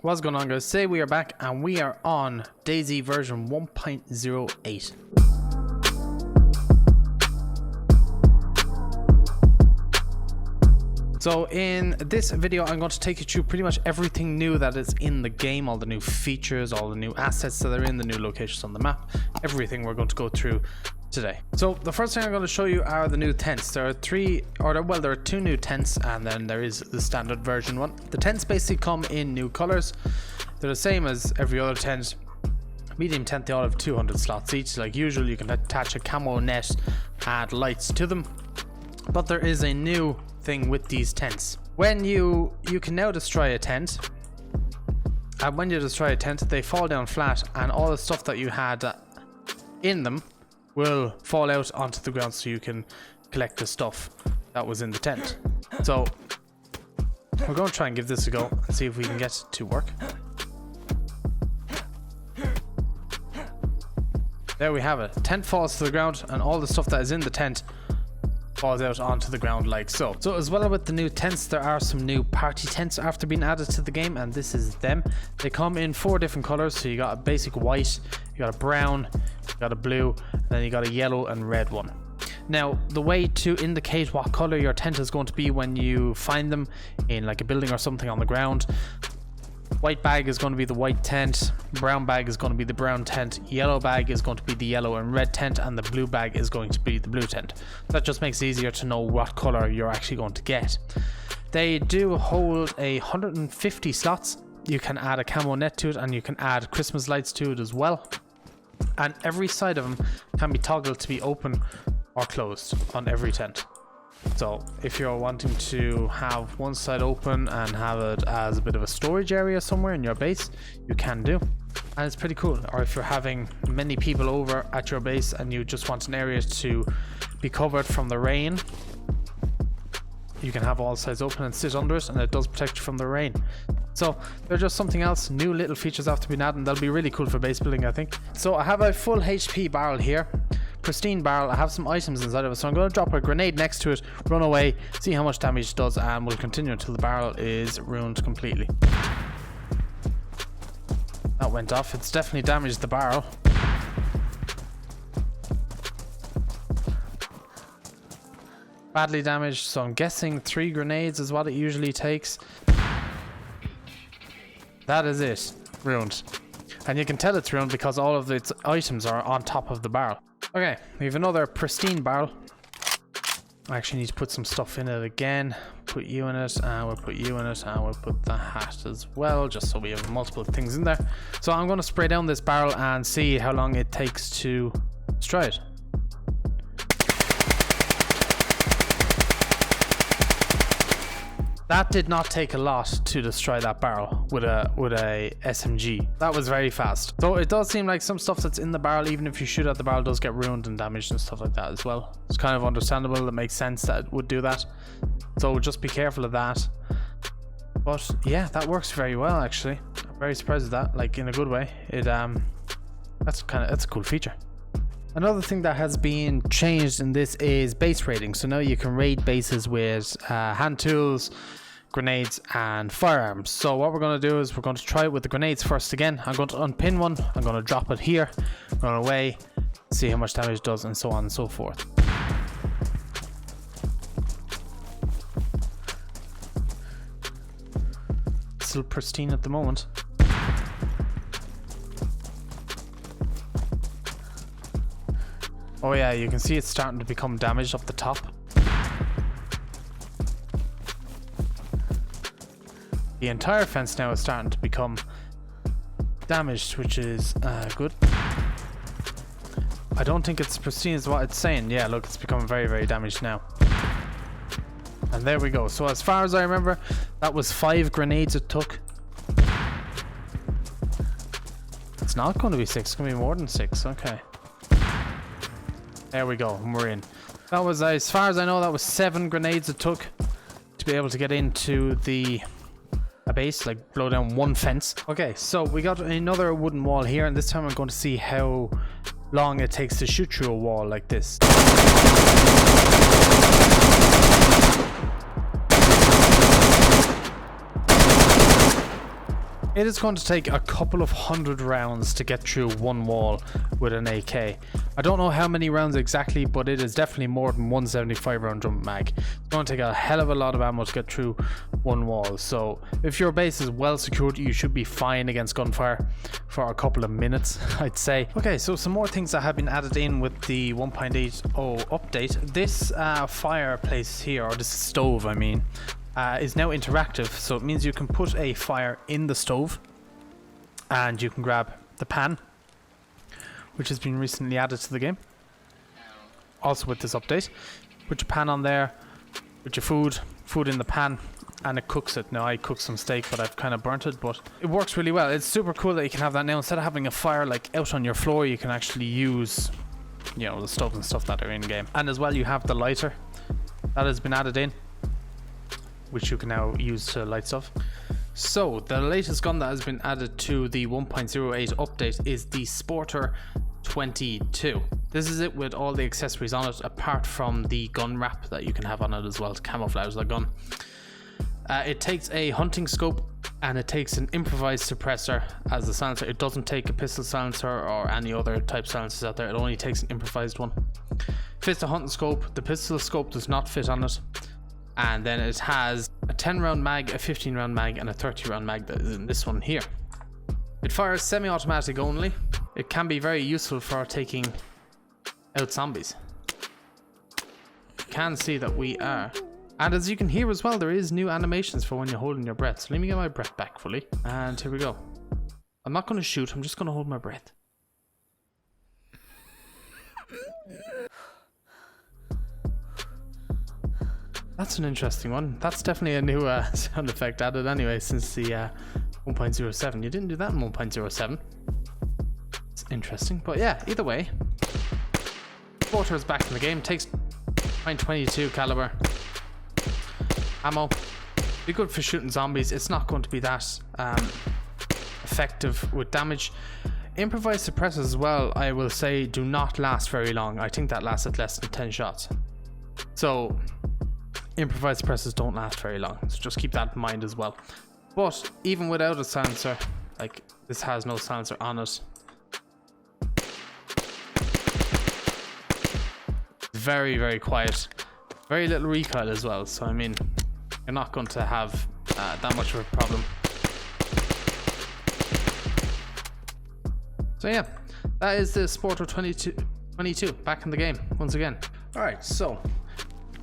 What's going on, guys? Today we are back and we are on DayZ version 1.08. So in this video I'm going to take you through pretty much everything new that is in the game, all the new features, all the new assets that are in, the new locations on the map, everything we're going to go through today. So the first thing I'm going to show you are the new tents. There are two new tents, and then there is the standard version one. The tents basically come in new colors. They're the same as every other tent. Medium tent, they all have 200 slots each. Like usual, you can attach a camo net, add lights to them. But there is a new thing with these tents. When you can now destroy a tent, and when you destroy a tent, they fall down flat, and all the stuff that you had in them will fall out onto the ground, so you can collect the stuff that was in the tent. So we're going to try and give this a go and see if we can get it to work. There we have it. Tent falls to the ground, and all the stuff that is in the tent falls out onto the ground like so. So as well with the new tents, there are some new party tents after being added to the game, and this is them. They come in 4 different colors. So you got a basic white, you got a brown, you got a blue, and then you got a yellow and red one. Now the way to indicate what color your tent is going to be when you find them in like a building or something on the ground: white bag is going to be the white tent, brown bag is going to be the brown tent, yellow bag is going to be the yellow and red tent, and the blue bag is going to be the blue tent. That just makes it easier to know what color you're actually going to get. They do hold 150 slots. You can add a camo net to it, and you can add Christmas lights to it as well. And every side of them can be toggled to be open or closed on every tent. So if you're wanting to have one side open and have it as a bit of a storage area somewhere in your base, you can do, and it's pretty cool. Or if you're having many people over at your base and you just want an area to be covered from the rain, you can have all sides open and sit under it, and it does protect you from the rain. So they're just something else, new little features after being added, and they'll be really cool for base building, I think. So I have a full HP barrel here, pristine barrel. I have some items inside of it, so I'm going to drop a grenade next to it, run away, see how much damage it does, and we'll continue until the barrel is ruined completely. That went off. It's definitely damaged the barrel. Badly damaged, so I'm guessing 3 grenades is what it usually takes. That is it, ruined. And you can tell it's ruined because all of its items are on top of the barrel. Okay, we have another pristine barrel. I actually need to put some stuff in it again. Put you in it, and we'll put you in it, and we'll put the hat as well, just so we have multiple things in there. So I'm going to spray down this barrel and see how long it takes to destroy it. That did not take a lot to destroy that barrel with a SMG. That was very fast. So it does seem like some stuff that's in the barrel, even if you shoot at the barrel, does get ruined and damaged and stuff like that as well. It's kind of understandable. It makes sense that it would do that. So just be careful of that. But yeah, that works very well actually. I'm very surprised at that, like in a good way. That's a cool feature. Another thing that has been changed in this is base raiding. So now you can raid bases with hand tools, grenades, and firearms. So what we're going to do is we're going to try it with the grenades first again. I'm going to unpin one, I'm going to drop it here, run away, see how much damage it does, and so on and so forth. Still pristine at the moment. Oh yeah, you can see it's starting to become damaged up the top. The entire fence now is starting to become damaged, which is good. I don't think it's pristine as what it's saying. Yeah, look, it's becoming very, very damaged now. And there we go. So as far as I remember, that was 5 grenades it took. It's not going to be 6, it's going to be more than 6. Okay. There we go, and we're in. That was, as far as I know, that was 7 grenades it took to be able to get into a base, like blow down one fence. Okay, so we got another wooden wall here, and this time I'm going to see how long it takes to shoot through a wall like this. It is going to take a couple of 100 rounds to get through one wall with an AK. I don't know how many rounds exactly, but it is definitely more than 175 round jump mag. It's going to take a hell of a lot of ammo to get through one wall. So if your base is well secured, you should be fine against gunfire for a couple of minutes, I'd say. Okay, so some more things that have been added in with the 1.80 update. This fireplace here, or this stove I mean, is now interactive, so it means you can put a fire in the stove and you can grab the pan, which has been recently added to the game. Also with this update, put your pan on there with your food in the pan, and it cooks it. Now I cooked some steak, but I've kind of burnt it, but it works really well. It's super cool that you can have that now. Instead of having a fire like out on your floor, you can actually use, you know, the stoves and stuff that are in game. And as well, you have the lighter that has been added in, which you can now use to light stuff. So the latest gun that has been added to the 1.08 update is the Sporter 22. This is it with all the accessories on it, apart from the gun wrap that you can have on it as well to camouflage the gun. It takes a hunting scope and it takes an improvised suppressor as the silencer. It doesn't take a pistol silencer or any other type silencers out there. It only takes an improvised one. Fits the hunting scope. The pistol scope does not fit on it. And then it has a 10 round mag, a 15 round mag, and a 30 round mag that is in this one here. It fires semi-automatic only. It can be very useful for taking out zombies. You can see that we are. And as you can hear as well, there is new animations for when you're holding your breath. So let me get my breath back fully. And here we go. I'm not going to shoot, I'm just going to hold my breath. That's an interesting one. That's definitely a new sound effect added anyway since the 1.07. You didn't do that in 1.07. It's interesting. But yeah, either way. Sporter is back in the game. Takes .22 caliber ammo. Be good for shooting zombies. It's not going to be that effective with damage. Improvised suppressors as well, I will say, do not last very long. I think that lasted less than 10 shots. So improvised suppressors don't last very long, so just keep that in mind as well. But even without a silencer, like this has no silencer on it, very, very quiet, very little recoil as well. So I mean, you're not going to have that much of a problem. So yeah, that is the Sporter 22 back in the game once again. Alright, so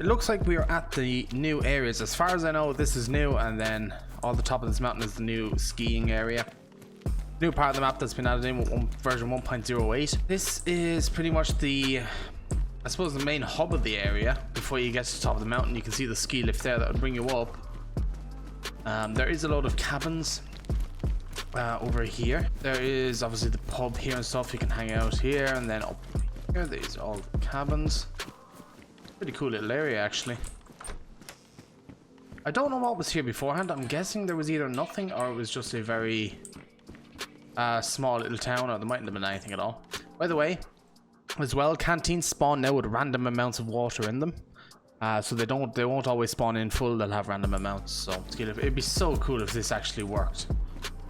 it looks like we are at the new areas. As far as I know, this is new, and then on the top of this mountain is the new skiing area. New part of the map that's been added in with version 1.08. This is pretty much the, I suppose, the main hub of the area. Before you get to the top of the mountain, you can see the ski lift there that would bring you up. There is a load of cabins over here. There is obviously the pub here and stuff. You can hang out here, and then up here, these are all the cabins. Pretty cool little area actually. I don't know what was here beforehand. I'm guessing there was either nothing or it was just a very small little town, or there mightn't have been anything at all. By the way, as well, canteens spawn now with random amounts of water in them. So they won't always spawn in full, they'll have random amounts. So it'd be so cool if this actually worked.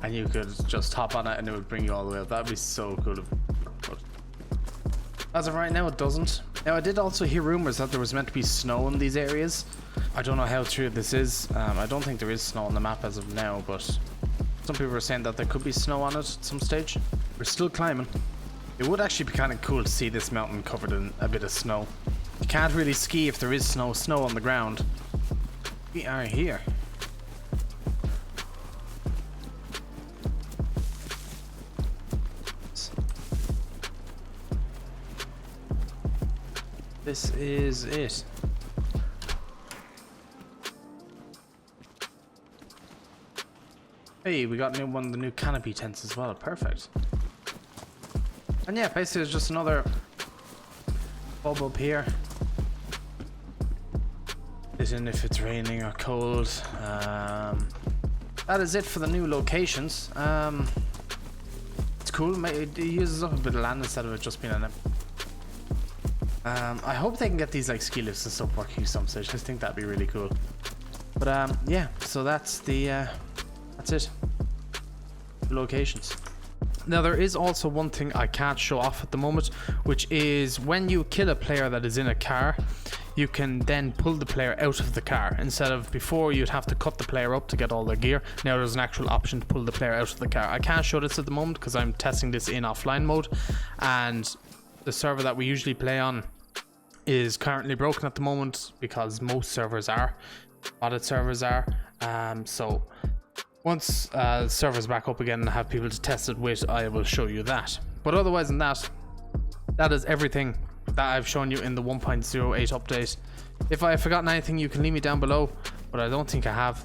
And you could just hop on it and it would bring you all the way up. That'd be so cool. But as of right now, it doesn't. Now, I did also hear rumors that there was meant to be snow in these areas. I don't know how true this is. I don't think there is snow on the map as of now, but some people are saying that there could be snow on it at some stage. We're still climbing. It would actually be kind of cool to see this mountain covered in a bit of snow. You can't really ski if there is snow on the ground. We are here. This is it. Hey, we got one of the new canopy tents as well. Perfect. And yeah, basically it's just another pub up here. Sit in if it's raining or cold. That is it for the new locations. It's cool. It uses up a bit of land instead of it just being an I hope they can get these like ski lifts and stuff working some stage. I think that'd be really cool. But yeah, so that's the that's it. locations. Now there is also one thing I can't show off at the moment, which is when you kill a player that is in a car, you can then pull the player out of the car. Instead of before you'd have to cut the player up to get all their gear, now there's an actual option to pull the player out of the car. I can't show this at the moment because I'm testing this in offline mode, and the server that we usually play on is currently broken at the moment because most servers are, modded servers are. So once the server's back up again and I have people to test it with, I will show you that. But otherwise than that, that is everything that I've shown you in the 1.08 update. If I have forgotten anything, you can leave me down below, but I don't think I have.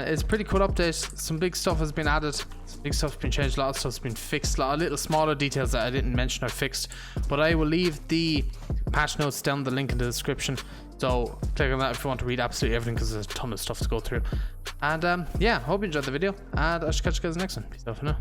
It's a pretty cool update. Some big stuff has been added, some big stuff has been changed, a lot of stuff's been fixed, a lot of little smaller details that I didn't mention are fixed, but I will leave the patch notes down, the link in the description, so click on that if you want to read absolutely everything, because there's a ton of stuff to go through. And yeah, hope you enjoyed the video, and I shall catch you guys next one. Peace out for now.